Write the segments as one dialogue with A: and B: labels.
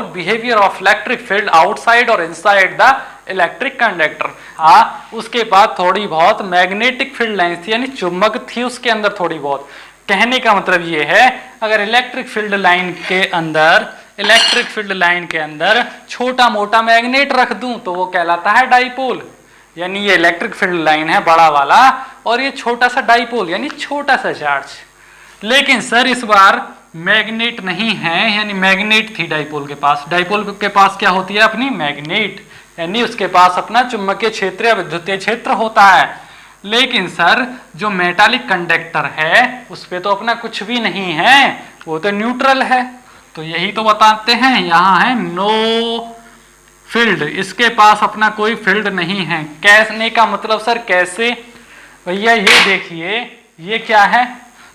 A: Behaviour of electric field outside और inside the electric conductor. हाँ, उसके बाद थोड़ी बहुत मैग्नेटिक फील्ड लाइंस थी, यानी चुंबक थी उसके अंदर थोड़ी बहुत। कहने का मतलब ये है, अगर इलेक्ट्रिक फील्ड लाइन के अंदर छोटा मोटा मैग्नेट रख दूं तो वो कहलाता है डाइपोल। यानी ये इलेक्ट्रिक फील्ड लाइन है बड़ा वाला, और ये छोटा सा डाइपोल यानी छोटा सा चार्ज। लेकिन सर इस बार मैग्नेट नहीं है, यानी मैग्नेट थी डाइपोल के पास। डाइपोल के पास क्या होती है अपनी? मैग्नेट, यानी उसके पास अपना चुंबकीय क्षेत्र या विद्युतीय क्षेत्र होता है। लेकिन सर जो मेटालिक कंडक्टर है उस पे तो अपना कुछ भी नहीं है, वो तो न्यूट्रल है। तो यही तो बताते हैं, यहाँ है नो फील्ड, इसके पास अपना कोई फील्ड नहीं है। कहने का मतलब सर कैसे? भैया ये देखिए, ये क्या है?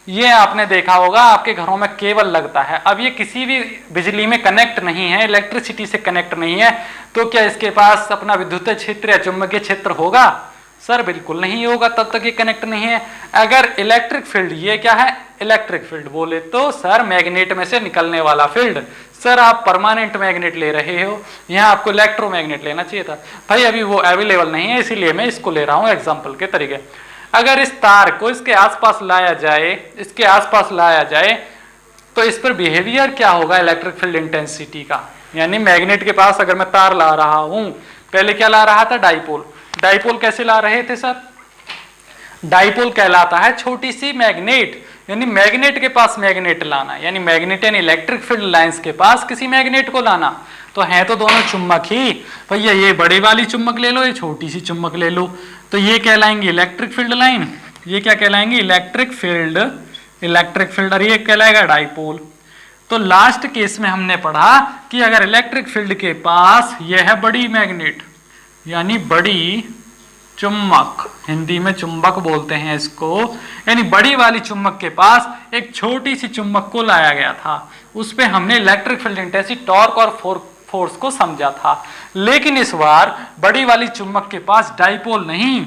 A: ये आपने देखा होगा आपके घरों में केबल लगता है। अब ये किसी भी बिजली में कनेक्ट नहीं है, इलेक्ट्रिसिटी से कनेक्ट नहीं है, तो क्या इसके पास अपना विद्युत क्षेत्र या चुंबकीय क्षेत्र होगा? सर बिल्कुल नहीं होगा, तब तक ये कनेक्ट नहीं है। अगर इलेक्ट्रिक फील्ड, ये क्या है? इलेक्ट्रिक फील्ड बोले तो सर मैग्नेट में से निकलने वाला फील्ड। सर आप परमानेंट मैग्नेट ले रहे हो, यहाँ आपको इलेक्ट्रोमैग्नेट लेना चाहिए था। भाई अभी वो अवेलेबल नहीं है, इसीलिए मैं इसको ले रहा हूँ एग्जाम्पल के तरीके। अगर इस तार को इसके आसपास लाया जाए, तो इस पर बिहेवियर क्या होगा इलेक्ट्रिक फील्ड इंटेंसिटी का? यानी मैग्नेट के पास अगर मैं तार ला रहा हूं, पहले क्या ला रहा था? डाइपोल। डाइपोल कैसे ला रहे थे सर? डाइपोल कहलाता है छोटी सी मैग्नेट, यानी मैग्नेट के पास मैग्नेट लाना, यानी मैग्नेट यानी इलेक्ट्रिक फील्ड लाइंस के पास किसी मैग्नेट को लाना। तो है तो दोनों चुंबक ही। भैया ये बड़े वाली चुंबक ले लो, ये छोटी सी चुंबक ले लो, तो ये कहलाएंगे इलेक्ट्रिक फील्ड लाइन, ये क्या कहलाएंगे? इलेक्ट्रिक फील्ड, और ये कहलाएगा डाइपोल। तो लास्ट केस में हमने पढ़ा कि अगर इलेक्ट्रिक फील्ड के पास यह है बड़ी मैग्नेट, यानी बड़ी चुंबक, हिंदी में चुंबक बोलते हैं इसको, यानी बड़ी वाली चुंबक के पास एक छोटी सी चुंबक को लाया गया था, उस पे हमने इलेक्ट्रिक फील्ड इंटेंसिटी, टॉर्क और फोर्स को समझा था। लेकिन इस बार बड़ी वाली चुंबक के पास डाइपोल नहीं,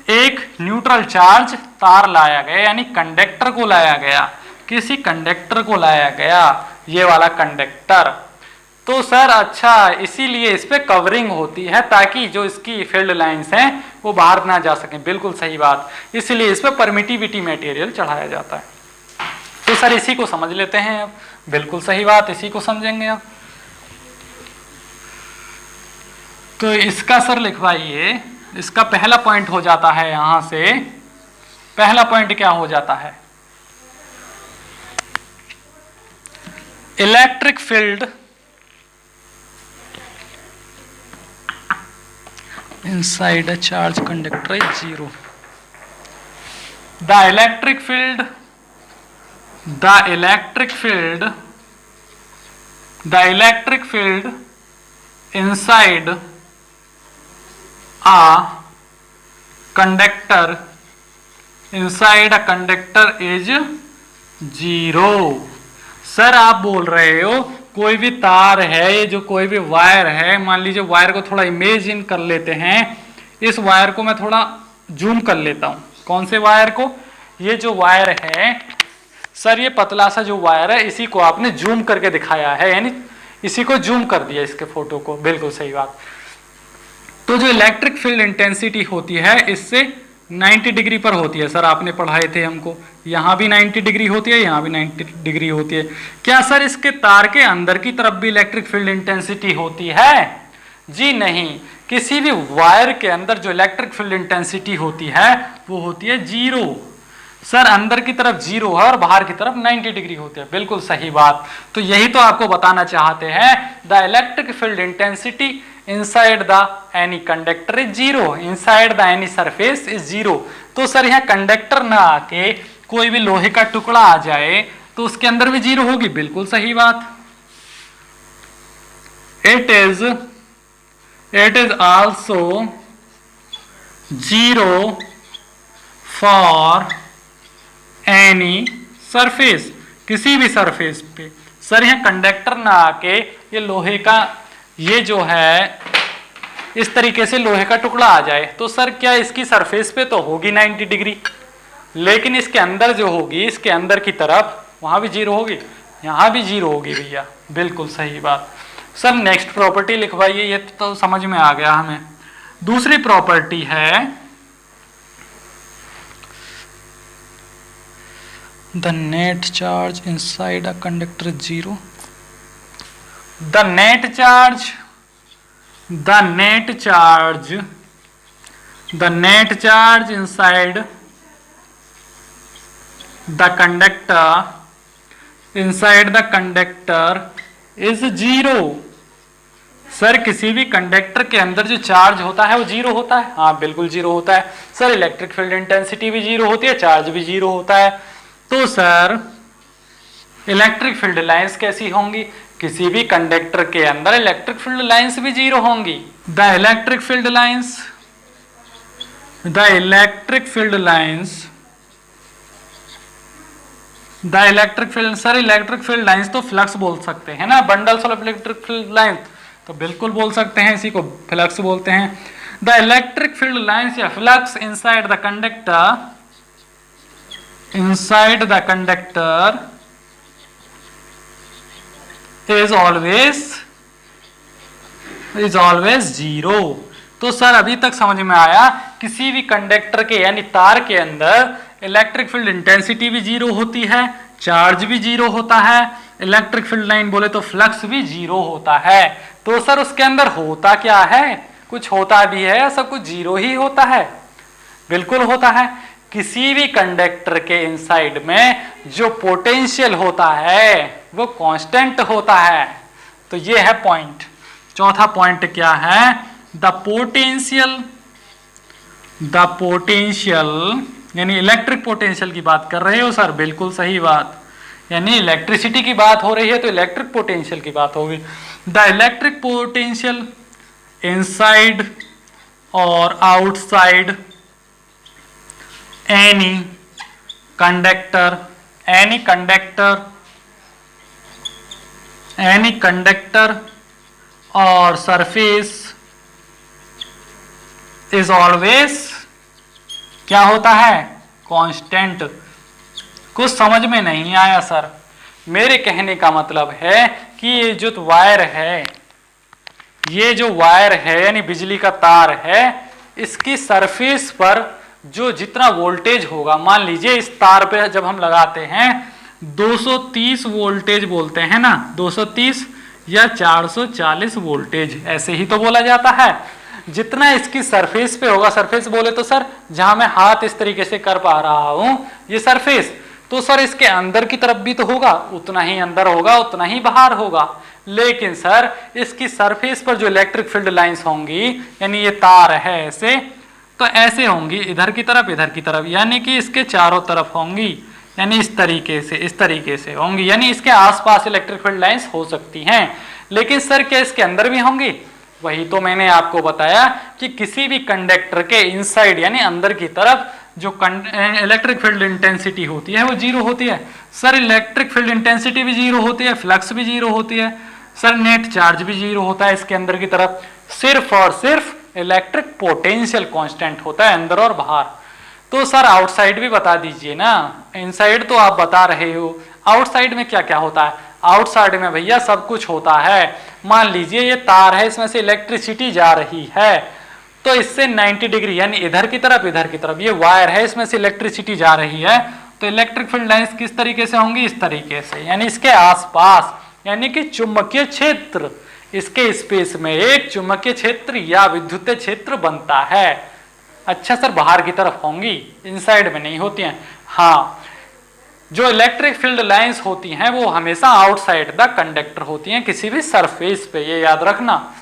A: एक न्यूट्रल चार्ज तार लाया गया, यानी कंडक्टर को लाया गया, किसी कंडक्टर को लाया गया, ये वाला कंडक्टर। तो सर अच्छा, इसीलिए इस पे कवरिंग होती है ताकि जो इसकी फील्ड लाइंस हैं वो बाहर ना जा सकें। बिल्कुल सही बात, इसलिए इस पे परमिटिविटी मटेरियल चढ़ाया जाता है। तो सर इसी को समझ लेते हैं अब। बिल्कुल सही बात, इसी को समझेंगे अब। तो इसका सर लिखवाइए, इसका पहला पॉइंट हो जाता है, यहां से पहला पॉइंट क्या हो जाता है? Electric field inside a charge conductor is zero. The electric field inside a conductor is zero. Sir आप बोल रहे हो कोई भी तार है, ये जो कोई भी वायर है, मान लीजिए वायर को थोड़ा इमेजिन कर लेते हैं, इस वायर को मैं थोड़ा जूम कर लेता हूं। कौन से वायर को? ये जो वायर है सर, ये पतला सा जो वायर है, इसी को आपने जूम करके दिखाया है, यानी इसी को जूम कर दिया इसके फोटो को। बिल्कुल सही बात। तो जो इलेक्ट्रिक फील्ड इंटेंसिटी होती है इससे 90 डिग्री पर होती है। सर आपने पढ़ाए थे हमको, यहाँ भी 90 डिग्री होती है, यहाँ भी 90 डिग्री होती है। क्या सर इसके तार के अंदर की तरफ भी इलेक्ट्रिक फील्ड इंटेंसिटी होती है? जी नहीं, किसी भी वायर के अंदर जो इलेक्ट्रिक फील्ड इंटेंसिटी होती है वो होती है 0। सर अंदर की तरफ 0 है और बाहर की तरफ 90 डिग्री होती है। बिल्कुल सही बात। तो यही तो आपको बताना चाहते हैं, the electric field intensity inside the any conductor is 0, inside the any surface is 0। तो सर यहाँ कंडक्टर ना आके कोई भी लोहे का टुकड़ा आ जाए तो उसके अंदर भी 0 होगी। बिल्कुल सही बात। it is also 0 for any surface, किसी भी सरफेस पे। सर यहाँ कंडक्टर ना आके ये लोहे का, ये जो है इस तरीके से लोहे का टुकड़ा आ जाए तो सर क्या इसकी सरफेस पे तो होगी 90 डिग्री, लेकिन इसके अंदर जो होगी, इसके अंदर की तरफ वहां भी 0 होगी। यहाँ भी 0 होगी भैया, बिल्कुल सही बात। सर नेक्स्ट प्रॉपर्टी लिखवाइए, ये तो समझ में आ गया हमें। दूसरी प्रॉपर्टी है the net charge inside a conductor 0। The net charge inside the conductor is 0। Sir किसी भी कंडक्टर के अंदर जो चार्ज होता है वो 0 होता है, हाँ बिल्कुल 0 होता है। सर इलेक्ट्रिक फील्ड इंटेंसिटी भी 0 होती है, चार्ज भी 0 होता है। तो सर इलेक्ट्रिक फील्ड लाइंस कैसी होंगी? किसी भी कंडक्टर के अंदर इलेक्ट्रिक फील्ड लाइंस भी 0 होंगी। द इलेक्ट्रिक फील्ड लाइंस तो फ्लक्स बोल सकते हैं ना, bundles of electric field lines, तो बिल्कुल बोल सकते हैं, इसी को फ्लक्स बोलते हैं। द इलेक्ट्रिक फील्ड लाइंस या flux inside the conductor is always 0। तो सर अभी तक समझ में आया, किसी भी कंडक्टर के यानी तार के अंदर इलेक्ट्रिक फील्ड इंटेंसिटी भी 0 होती है, चार्ज भी 0 होता है, इलेक्ट्रिक फील्ड लाइन बोले तो फ्लक्स भी 0 होता है। तो सर उसके अंदर होता क्या है? कुछ होता भी है या सब कुछ 0 ही होता है? बिल्कुल होता है। किसी भी कंडक्टर के इनसाइड में जो पोटेंशियल होता है वो कांस्टेंट होता है। तो ये है पॉइंट। चौथा पॉइंट क्या है? द पोटेंशियल यानी इलेक्ट्रिक पोटेंशियल की बात कर रहे हो सर? बिल्कुल सही बात, यानी इलेक्ट्रिसिटी की बात हो रही है तो इलेक्ट्रिक पोटेंशियल की बात होगी। द इलेक्ट्रिक पोटेंशियल इनसाइड और outside any conductor or surface is always क्या होता है? कांस्टेंट। कुछ समझ में नहीं आया सर? मेरे कहने का मतलब है कि ये जो वायर है यानी बिजली का तार है, इसकी सरफेस पर जो जितना वोल्टेज होगा, मान लीजिए इस तार पे जब हम लगाते हैं 230 वोल्टेज बोलते हैं ना, 230 या 440 वोल्टेज ऐसे ही तो बोला जाता है। जितना इसकी सरफेस पे होगा, सरफेस बोले तो सर जहां मैं हाथ इस तरीके से कर पा रहा हूं ये सरफेस, तो सर इसके अंदर की तरफ भी तो होगा, उतना ही अंदर होगा उतना ही बाहर होगा। लेकिन सर इसकी सरफेस पर जो इलेक्ट्रिक फील्ड लाइंस होंगी, यानी ये तार है ऐसे, तो ऐसे होंगी इधर की तरफ, यानी कि इसके चारों तरफ होंगी, यानी इस तरीके से होंगी, यानी इसके आसपास इलेक्ट्रिक फील्ड लाइंस हो सकती हैं। लेकिन सर क्या इसके अंदर भी होंगी? वही तो मैंने आपको बताया कि किसी भी कंडक्टर के इनसाइड यानी अंदर की तरफ जो इलेक्ट्रिक फील्ड इंटेंसिटी होती है वो 0 होती है। सर इलेक्ट्रिक फील्ड इंटेंसिटी भी 0 होती है, फ्लक्स भी 0 होती है, सर नेट चार्ज भी 0 होता है इसके अंदर की तरफ। सिर्फ और सिर्फ इलेक्ट्रिक पोटेंशियल कांस्टेंट होता है अंदर और बाहर। तो सर आउटसाइड भी बता दीजिए ना, इनसाइड तो आप बता रहे हो, आउटसाइड में क्या क्या होता है? आउटसाइड में भैया सब कुछ होता है। मान लीजिए ये तार है, इसमें से इलेक्ट्रिसिटी जा रही है, तो इससे 90 डिग्री यानी इधर की तरफ ये वायर है, इसमें से इलेक्ट्रिसिटी जा रही है, तो इलेक्ट्रिक फील्ड लाइंस किस तरीके से होंगी? इस तरीके से, यानी इसके आसपास, यानी कि चुंबकीय क्षेत्र, इसके स्पेस में एक चुंबकीय क्षेत्र या विद्युत क्षेत्र बनता है। अच्छा सर बाहर की तरफ होंगी, इनसाइड में नहीं होती हैं। हाँ, जो इलेक्ट्रिक फील्ड लाइंस होती हैं वो हमेशा आउटसाइड द कंडक्टर होती हैं, किसी भी सरफेस पे, ये याद रखना।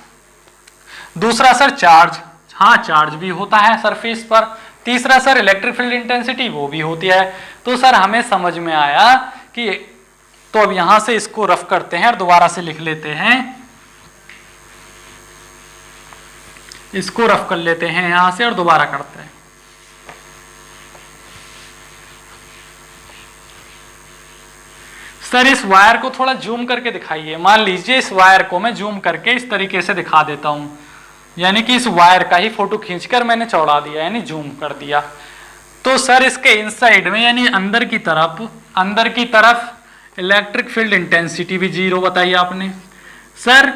A: दूसरा सर चार्ज, हाँ चार्ज भी होता है सरफेस पर। तीसरा सर इलेक्ट्रिक फील्ड इंटेंसिटी, वो भी होती है। तो सर हमें समझ में आया कि, तो अब यहां से इसको रफ करते हैं और दोबारा से लिख लेते हैं, इसको रफ कर लेते हैं यहां से और दोबारा करते हैं। सर इस वायर को थोड़ा जूम करके दिखाइए। मान लीजिए इस वायर को मैं जूम करके इस तरीके से दिखा देता हूं, यानी कि इस वायर का ही फोटो खींचकर मैंने चौड़ा दिया, यानी जूम कर दिया। तो सर इसके इनसाइड में यानी अंदर की तरफ इलेक्ट्रिक फील्ड इंटेंसिटी भी जीरो बताई आपने। सर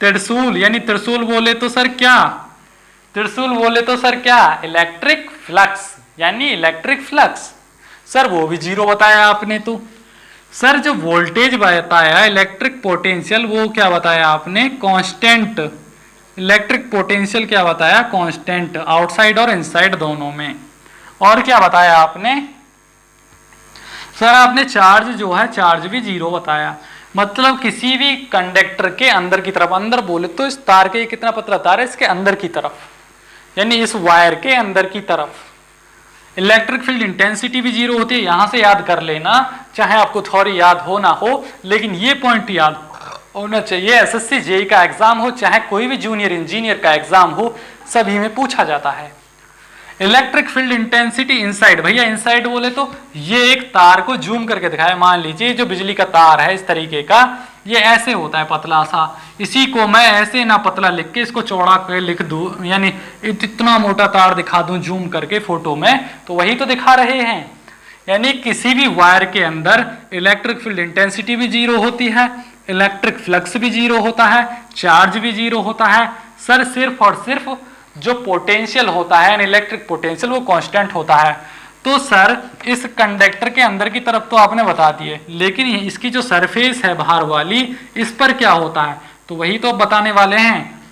A: त्रिशूल यानी त्रिशूल बोले तो सर क्या, त्रिशूल बोले तो सर क्या, इलेक्ट्रिक फ्लक्स यानी इलेक्ट्रिक फ्लक्स, सर वो भी जीरो बताया आपने। तो सर जो वोल्टेज बताया इलेक्ट्रिक पोटेंशियल वो क्या बताया आपने, कांस्टेंट। इलेक्ट्रिक पोटेंशियल क्या बताया, कांस्टेंट, आउटसाइड और इनसाइड दोनों में। और क्या बताया आपने, सर आपने चार्ज जो है चार्ज भी जीरो बताया। मतलब किसी भी कंडक्टर के अंदर की तरफ, अंदर बोले तो इस तार के कितना पतला तार है, इसके अंदर की तरफ यानी इस वायर के अंदर की तरफ इलेक्ट्रिक फील्ड इंटेंसिटी भी जीरो होती है। यहां से याद कर लेना, चाहे आपको थ्योरी याद हो ना हो, लेकिन ये पॉइंट याद होना चाहिए। एसएससी जेईई का एग्जाम हो, चाहे कोई भी जूनियर इंजीनियर का एग्जाम हो, सभी में पूछा जाता है। इलेक्ट्रिक फील्ड इंटेंसिटी इनसाइड, भैया इनसाइड बोले तो ये एक तार को जूम करके दिखाया। मान लीजिए जो बिजली का तार है इस तरीके का, ये ऐसे होता है पतला सा, इसी को मैं ऐसे ना पतला लिख के इसको चौड़ा कर लिख दूं, यानी इतना मोटा तार दिखा दूं जूम करके फोटो में, तो वही तो दिखा रहे हैं। यानी किसी भी वायर के अंदर इलेक्ट्रिक फील्ड इंटेंसिटी भी जीरो होती है, इलेक्ट्रिक फ्लक्स भी जीरो होता है, चार्ज भी जीरो होता है। सर सिर्फ और सिर्फ जो पोटेंशियल होता है इलेक्ट्रिक पोटेंशियल वो कांस्टेंट होता है। तो सर इस कंडक्टर के अंदर की तरफ तो आपने बता दिए, लेकिन इसकी जो सरफेस है बाहर वाली, इस पर क्या होता है, तो वही तो बताने वाले हैं।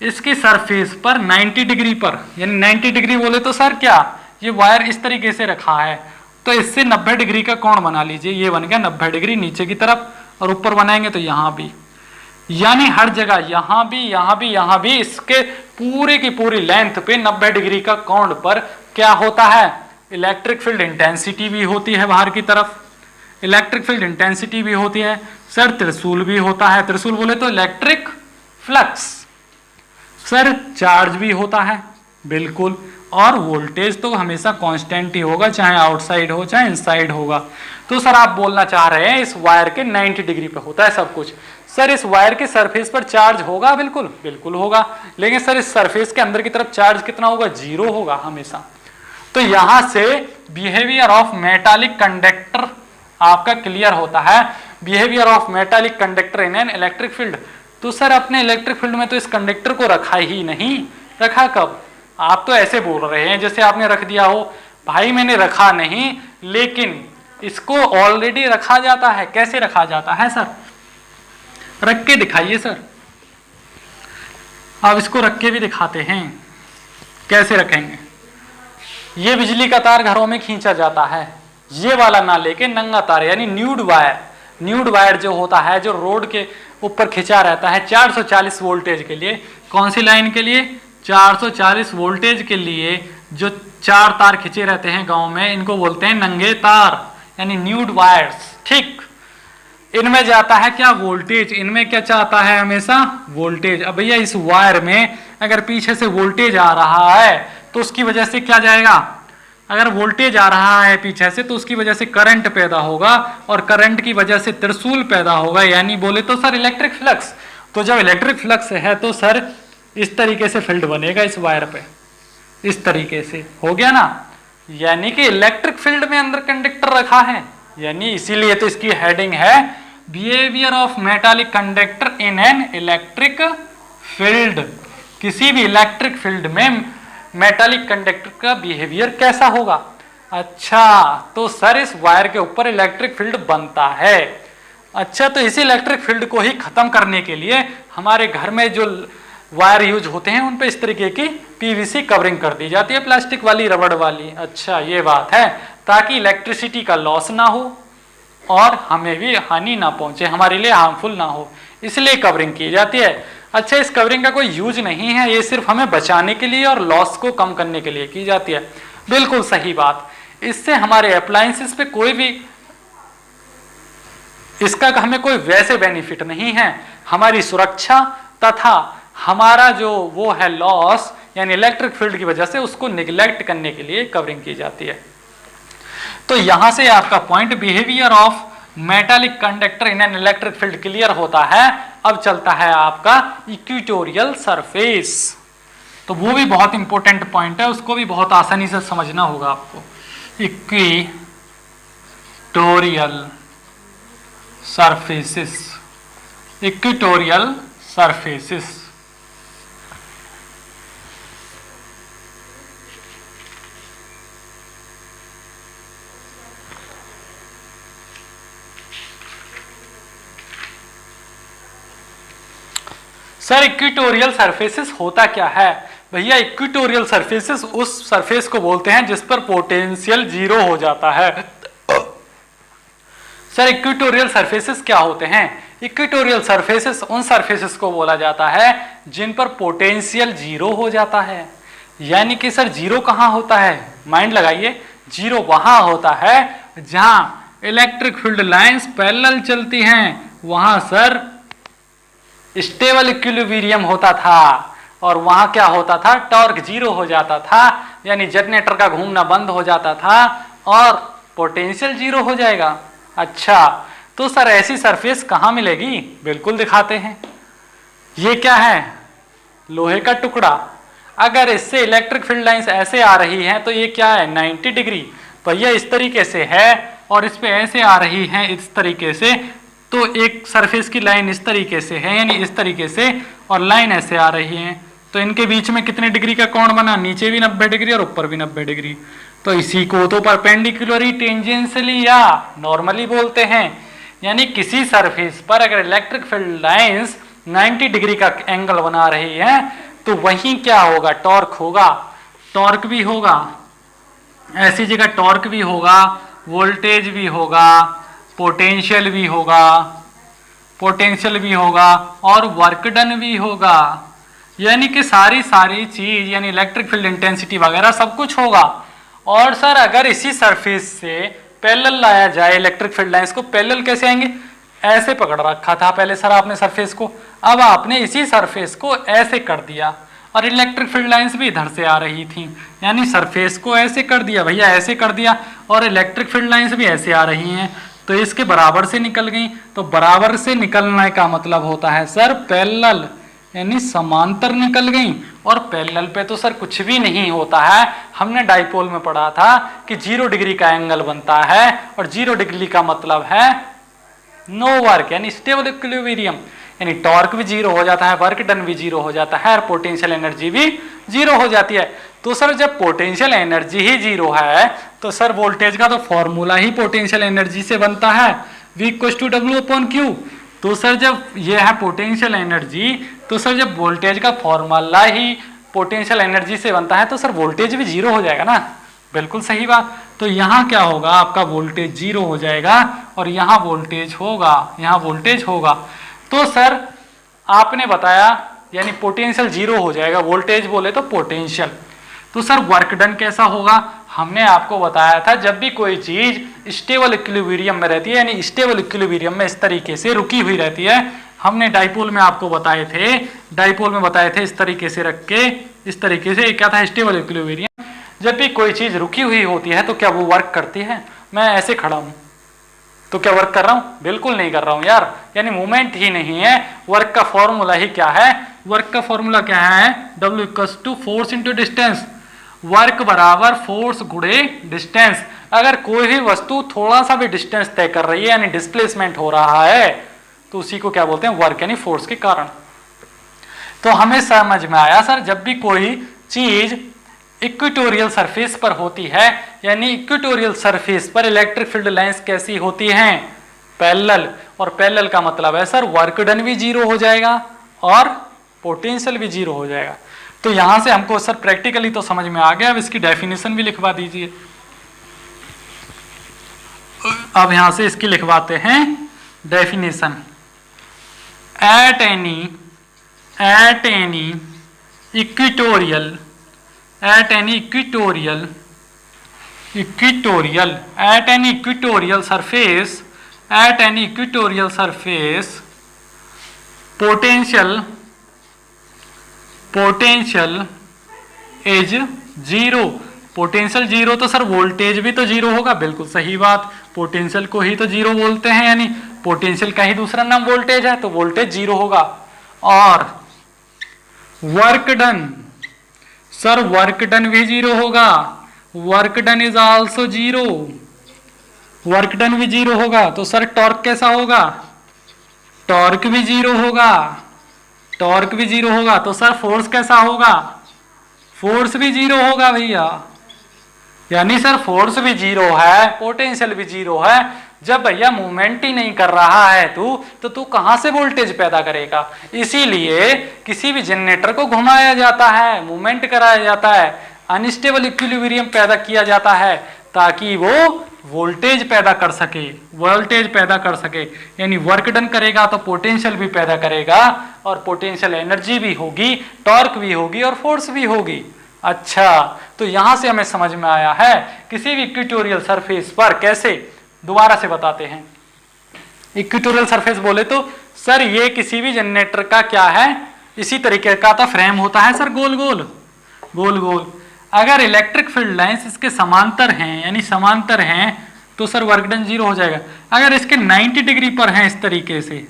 A: इसकी सरफेस पर 90 डिग्री पर, यानी 90 डिग्री बोले तो सर क्या, ये वायर इस तरीके से रखा है, तो इससे 90 डिग्री का कोण बना लीजिए। ये बन गया 90 डिग्री नीचे की तरफ, और ऊपर बनाएंगे तो यहां भी, यानी हर जगह यहां भी, यहां भी, यहां भी, इसके पूरे की पूरी लेंथ पे 90 डिग्री का कोण पर क्या होता है, इलेक्ट्रिक फील्ड इंटेंसिटी भी होती है बाहर की तरफ, इलेक्ट्रिक फील्ड इंटेंसिटी भी होती है। सर त्रिशूल भी होता है, त्रिशूल बोले तो इलेक्ट्रिक फ्लक्स। सर चार्ज भी होता है बिल्कुल, और वोल्टेज तो हमेशा कांस्टेंट ही होगा, चाहे आउटसाइड हो चाहे इनसाइड होगा। तो सर आप बोलना चाह रहे हैं इस वायर के 90 डिग्री पे होता है सब कुछ। सर इस वायर के सरफेस पर चार्ज होगा, बिल्कुल बिल्कुल होगा, लेकिन सर इस सरफेस के अंदर की तरफ चार्ज कितना होगा, जीरो होगा हमेशा। तो यहां से बिहेवियर ऑफ मेटालिक कंडक्टर आपका क्लियर होता है, behaviour of metallic conductor in an electric field. तो सर अपने इलेक्ट्रिक फील्ड में तो इस कंडक्टर को रखा ही नहीं, रखा कब, आप तो ऐसे बोल रहे हैं जैसे आपने रख दिया हो। भाई मैंने रखा नहीं, लेकिन इसको ऑलरेडी रखा जाता है। कैसे रखा जाता है सर, रख के दिखाइए सर। अब इसको रख के भी दिखाते हैं, कैसे रखेंगे। ये बिजली का तार घरों में खींचा जाता है, ये वाला ना लेके नंगा तार यानी न्यूड वायर, न्यूड वायर जो होता है जो रोड के ऊपर खिंचा रहता है 440 वोल्टेज के लिए। कौन सी लाइन के लिए, 440 वोल्टेज के लिए जो 4 तार खिंचे रहते हैं गांव में, इनको बोलते हैं नंगे तार यानी न्यूड वायर्स। ठीक, इनमें जाता है क्या, वोल्टेज। इनमें क्या चाहता है हमेशा, वोल्टेज। अब भैया इस वायर में अगर पीछे से वोल्टेज आ रहा है तो उसकी वजह से क्या जाएगा, अगर वोल्टेज आ रहा है पीछे से तो उसकी वजह से करंट पैदा होगा, और करंट की वजह से त्रिशूल पैदा होगा, यानी बोले तो सर इलेक्ट्रिक फ्लक्स। तो जब इलेक्ट्रिक फ्लक्स है तो सर इस तरीके से फील्ड बनेगा इस वायर पे, इस तरीके से हो गया ना। यानी कि इलेक्ट्रिक फील्ड में अंदर कंडक्टर रखा है, यानी इसीलिए तो इसकी हेडिंग है behaviour of metallic conductor in an electric field. किसी भी इलेक्ट्रिक फील्ड में मेटालिक कंडक्टर का बिहेवियर कैसा होगा। अच्छा, तो सर इस वायर के ऊपर इलेक्ट्रिक फील्ड बनता है। अच्छा, तो इसी इलेक्ट्रिक फील्ड को ही खत्म करने के लिए हमारे घर में जो वायर यूज होते हैं उन पे इस तरीके की पीवीसी कवरिंग कर दी जाती है, प्लास्टिक वाली, रबड़ वाली। अच्छा, ये बात है, ताकि इलेक्ट्रिसिटी का लॉस ना हो और हमें भी हानि ना पहुंचे, हमारे लिए हार्मफुल ना हो, इसलिए कवरिंग की जाती है। अच्छा, इस कवरिंग का कोई यूज नहीं है, ये सिर्फ हमें बचाने के लिए और लॉस को कम करने के लिए की जाती है। बिल्कुल सही बात। इससे हमारे अप्लायंसेस पे कोई भी इसका हमें कोई वैसे बेनिफिट नहीं है। हमारी सुरक्षा तथा हमारा जो वो है लॉस यानी इलेक्ट्रिक फील्ड की वजह से उसको निगलेक्ट करने के लिए कवरिंग की जाती है। तो यहां से आपका point behaviour of metallic conductor in an electric field clear होता है। अब चलता है आपका इक्वेटोरियल सरफेस, तो वो भी बहुत इंपॉर्टेंट पॉइंट है, उसको भी बहुत आसानी से समझना होगा आपको। Equatorial surfaces, equatorial surfaces. Sir equatorial surfaces होता क्या है? भैया इक्वेटोरियल सरफेसेस उस सरफेस को बोलते हैं जिस पर पोटेंशियल जीरो हो जाता है। सर इक्वेटोरियल सरफेसेस क्या होते हैं? इक्वेटोरियल सरफेसेस उन सरफेसेस को बोला जाता है जिन पर पोटेंशियल जीरो हो जाता है। यानी कि सर जीरो कहाँ होता है? माइंड लगाइए, जीरो वहां होता है जहां इलेक्ट्रिक फील्ड लाइंस पैरेलल चलती हैं, वहां सर स्टेबल इक्विलिब्रियम होता था और वहां क्या होता था? टॉर्क जीरो हो जाता था, यानी जनरेटर का घूमना बंद हो जाता था और पोटेंशियल जीरो हो जाएगा। अच्छा, तो सर ऐसी सरफेस कहाँ मिलेगी? बिल्कुल दिखाते हैं। ये क्या है? लोहे का टुकड़ा। अगर इससे इलेक्ट्रिक फील्ड लाइंस ऐसे आ रही हैं तो ये क्या है? 90 डिग्री। भैया इस तरीके से है और इस पे ऐसे आ रही हैं इस तरीके से, तो एक सरफेस की लाइन इस तरीके से है, यानी इस तरीके से, और लाइन ऐसे आ रही है, तो इनके बीच में कितने डिग्री का कोण बना? नीचे भी 90 डिग्री और ऊपर भी 90 डिग्री। तो इसी को तो परपेंडिकुलरी टेंजेंशियली या नॉर्मली बोलते हैं। यानी किसी सरफेस पर अगर इलेक्ट्रिक फील्ड लाइंस 90 डिग्री का एंगल बना रही है तो वहीं क्या होगा? टॉर्क होगा। टॉर्क भी होगा, ऐसी जगह टॉर्क भी होगा, वोल्टेज भी होगा, पोटेंशियल भी होगा, पोटेंशियल भी होगा और वर्क डन भी होगा। यानी कि सारी चीज, यानी इलेक्ट्रिक फील्ड इंटेंसिटी वगैरह सब कुछ होगा। और सर अगर इसी सरफेस से पैरेलल लाया जाए इलेक्ट्रिक फील्ड लाइंस को, पैरेलल कैसे आएंगे? ऐसे पकड़ रखा था पहले सर आपने सरफेस को, अब आपने इसी सरफेस को ऐसे कर दिया और इलेक्ट्रिक फील्ड लाइंस भी इधर से आ रही थी, यानी सरफेस को ऐसे कर दिया भैया, ऐसे कर दिया, और इलेक्ट्रिक फील्ड लाइंस भी ऐसे आ रही हैं, तो इसके बराबर से निकल गई। तो बराबर से निकलने का मतलब होता है सर पैरेलल, यानी समांतर निकल गई। और पैरेलल पे तो सर कुछ भी नहीं होता है। हमने डाइपोल में पढ़ा था कि 0 डिग्री का एंगल बनता है और 0 डिग्री का मतलब है नो वर्क, यानी स्टेबल इक्विलिब्रियम, यानी टॉर्क भी जीरो हो जाता है, वर्क डन भी जीरो हो जाता है और पोटेंशियल एनर्जी भी जीरो हो जाती है। तो सर जब पोटेंशियल एनर्जी ही जीरो है तो सर वोल्टेज का तो फॉर्मूला ही पोटेंशियल एनर्जी से बनता है, V = W/Q। तो सर जब ये है पोटेंशियल एनर्जी, तो सर जब वोल्टेज का फॉर्मूला ही पोटेंशियल एनर्जी से बनता है तो सर वोल्टेज भी जीरो हो जाएगा ना। बिल्कुल सही बात। तो यहाँ क्या होगा? आपका वोल्टेज जीरो हो जाएगा और यहाँ वोल्टेज होगा, यहाँ वोल्टेज होगा। तो सर आपने बताया यानी पोटेंशियल जीरो हो जाएगा, वोल्टेज बोले तो पोटेंशियल। तो सर वर्क डन कैसा होगा? हमने आपको बताया था जब भी कोई चीज स्टेबल इक्विलिब्रियम में रहती है, यानी स्टेबल इक्विलिब्रियम में इस तरीके से रुकी हुई रहती है, हमने डाइपोल में आपको बताए थे, डाइपोल में बताए थे इस तरीके से रख के, इस तरीके से क्या था? Stable equilibrium. जब भी कोई चीज रुकी हुई होती है तो क्या वो वर्क करती है? मैं ऐसे खड़ा हूं तो क्या वर्क कर रहा हूं? बिल्कुल नहीं कर रहा हूं यार, यानी मूवमेंट ही नहीं है। वर्क का फॉर्मूला ही क्या है? वर्क का फॉर्मूला क्या है? W = force into distance. Work बराबर फोर्स गुणे डिस्टेंस। अगर कोई भी वस्तु थोड़ा सा भी डिस्टेंस तय कर रही है यानी डिस्प्लेसमेंट हो रहा है तो उसी को क्या बोलते हैं? वर्क, यानी फोर्स के कारण। तो हमें समझ में आया सर जब भी कोई चीज इक्वेटोरियल सरफेस पर होती है, यानी इक्वेटोरियल सरफेस पर इलेक्ट्रिक फील्ड लाइंस कैसी होती हैं? पैरेलल। और पैरेलल का मतलब है सर वर्क डन भी जीरो हो जाएगा और पोटेंशियल भी जीरो हो जाएगा। तो यहां से हमको सर प्रैक्टिकली तो समझ में आ गया। अब इसकी डेफिनेशन भी लिखवा दीजिए। अब यहां से इसकी लिखवाते हैं definition. At any equatorial at any equatorial surface potential is zero। Potential zero तो सर वोल्टेज भी तो जीरो होगा। बिल्कुल सही बात, पोटेंशियल को ही तो जीरो बोलते हैं, यानी पोटेंशियल का ही दूसरा नाम वोल्टेज है, तो वोल्टेज जीरो होगा। और work done, sir work done भी जीरो होगा। Work done is also zero, work done भी जीरो होगा। तो सर टॉर्क कैसा होगा? टॉर्क भी जीरो होगा, टॉर्क भी जीरो होगा, तो सर फोर्स कैसा होगा? फोर्स भी जीरो होगा भैया। यानी सर फोर्स भी जीरो है, पोटेंशियल भी जीरो है। जब भैया मूवमेंट ही नहीं कर रहा है तो तू कहां से वोल्टेज पैदा करेगा? इसीलिए किसी भी जनरेटर को घुमाया जाता है, मूवमेंट कराया जाता है, अनस्टेबल इक्विलिब्रियम पैदा किया जाता है ताकि वो वोल्टेज पैदा कर सके, वोल्टेज पैदा कर सके। यानी वर्क डन करेगा तो पोटेंशियल भी पैदा करेगा और पोटेंशियल एनर्जी भी होगी, टॉर्क भी होगी और फोर्स भी होगी। अच्छा, तो यहां से हमें समझ में आया है किसी भी इक्वेटोरियल सरफेस पर कैसे, दोबारा से बताते हैं। इक्वेटोरियल सरफेस बोले तो सर ये किसी भी जनरेटर का क्या है, इसी तरीके का तो फ्रेम होता है सर, गोल गोल गोल गोल। अगर इलेक्ट्रिक फील्ड लाइंस इसके समांतर हैं, यानी समांतर हैं, तो सर वर्क डन जीरो हो जाएगा। अगर इसके 90 डिग्री पर हैं इस तरीके से,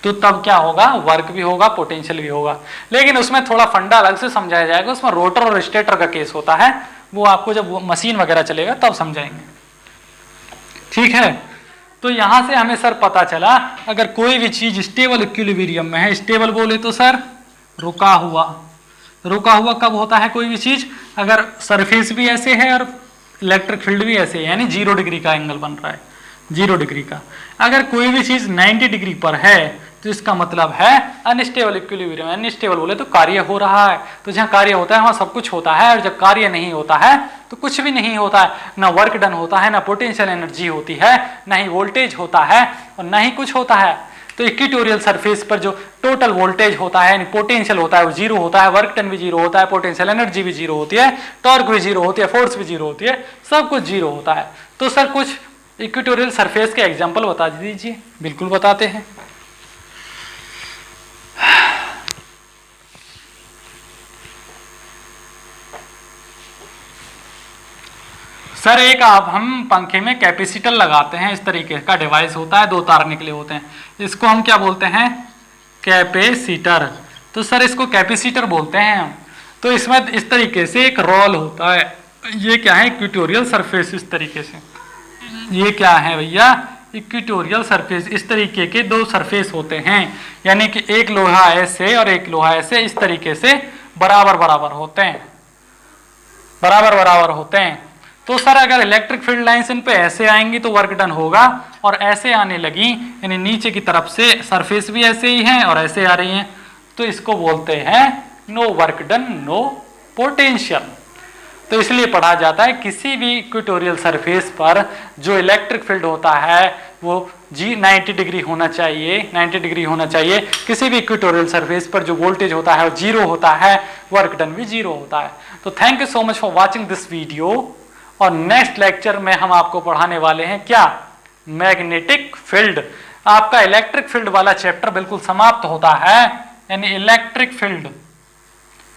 A: तो तब क्या होगा? वर्क भी होगा, पोटेंशियल भी होगा। लेकिन उसमें थोड़ा फंडा अलग से समझाया जाएगा, उसमें रोटर और स्टेटर का केस होता है, वो आपको जब मशीन वगैरह चलेगा तब समझाएंगे। ठीक है, तो यहां से हमें सर पता चला अगर कोई भी चीज स्टेबल इक्विलिब्रियम में है, स्टेबल बोले तो सर रुका हुआ, रुका हुआ कब होता है कोई भी चीज? अगर सरफेस भी ऐसे है और इलेक्ट्रिक फील्ड भी ऐसे है, यानी 0 डिग्री का एंगल बन रहा है, 0 डिग्री का। अगर कोई भी चीज 90 डिग्री पर है तो इसका मतलब है अनस्टेबल इक्विलिब्रियम। अनस्टेबल बोले तो कार्य हो रहा है, तो जहां कार्य होता है वहां सब कुछ होता है, और जब कार्य नहीं होता है तो कुछ भी नहीं होता है, ना वर्क डन होता है, ना पोटेंशियल एनर्जी होती है, ना ही वोल्टेज होता है और ना ही कुछ होता है। तो इक्वेटोरियल सरफेस पर जो टोटल वोल्टेज होता है, यानी पोटेंशियल होता है, वो जीरो होता है, वर्क डन भी जीरो होता है, पोटेंशियल एनर्जी भी जीरो होती है, टॉर्क भी जीरो होती है, फोर्स भी जीरो होती है, सब कुछ जीरो होता है। तो सर कुछ इक्वेटोरियल सरफेस के एग्जाम्पल बता दीजिए। बिल्कुल बताते हैं। सर एक आप हम पंखे में कैपेसिटर लगाते हैं, इस तरीके का डिवाइस होता है, 2 तार निकले होते हैं, इसको हम क्या बोलते हैं? कैपेसिटर। तो सर इसको कैपेसिटर बोलते हैं हम। तो इसमें इस तरीके से एक रोल होता है, ये क्या है? Equatorial surface. इस तरीके से ये क्या है भैया? Equatorial surface. इस तरीके के 2 सरफेस होते हैं, यानी कि एक लोहा ऐसे और एक लोहा ऐसे, इस तरीके से बराबर बराबर होते हैं, बराबर बराबर होते हैं। तो सर अगर इलेक्ट्रिक फील्ड लाइंस इन पे ऐसे आएंगी तो वर्क डन होगा, और ऐसे आने लगी यानी नीचे की तरफ से सरफेस भी ऐसे ही है और ऐसे आ रही हैं, तो इसको बोलते हैं no work done no potential. तो इसलिए पढ़ा जाता है किसी भी इक्वेटोरियल सरफेस पर जो इलेक्ट्रिक फील्ड होता है वो 90 डिग्री होना चाहिए, 90 डिग्री होना चाहिए। किसी भी इक्वेटोरियल सरफेस पर जो वोल्टेज होता है वो जीरो होता है, वर्क डन भी जीरो होता है। तो thank you so much for watching this video. और नेक्स्ट लेक्चर में हम आपको पढ़ाने वाले हैं क्या? Magnetic field. आपका इलेक्ट्रिक फील्ड वाला चैप्टर बिल्कुल समाप्त होता है, यानी इलेक्ट्रिक फील्ड,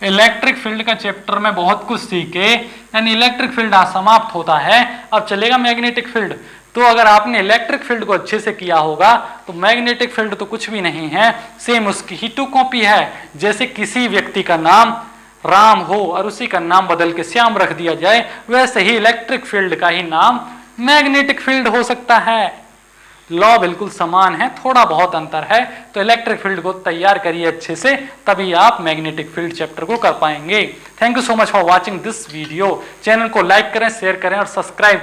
A: इलेक्ट्रिक फील्ड का चैप्टर में बहुत कुछ सीखे, यानी इलेक्ट्रिक फील्ड आज समाप्त होता है। अब चलेगा मैग्नेटिक फील्ड। तो अगर आपने इलेक्ट्रिक फील्ड को अच्छे से किया होगा तो मैग्नेटिक फील्ड तो कुछ भी नहीं है, सेम उसकी ही 2 कॉपी है। जैसे किसी व्यक्ति का नाम राम हो और उसी का नाम बदल के श्याम रख दिया जाए, वैसे ही इलेक्ट्रिक फील्ड का ही नाम मैग्नेटिक फील्ड हो सकता है। लॉ बिल्कुल समान है, थोड़ा बहुत अंतर है। तो इलेक्ट्रिक फील्ड को तैयार करिए अच्छे से, तभी आप मैग्नेटिक फील्ड चैप्टर को कर पाएंगे। Thank you so much for watching this video. Channel को लाइक करें, शेयर करें और सब्सक्राइब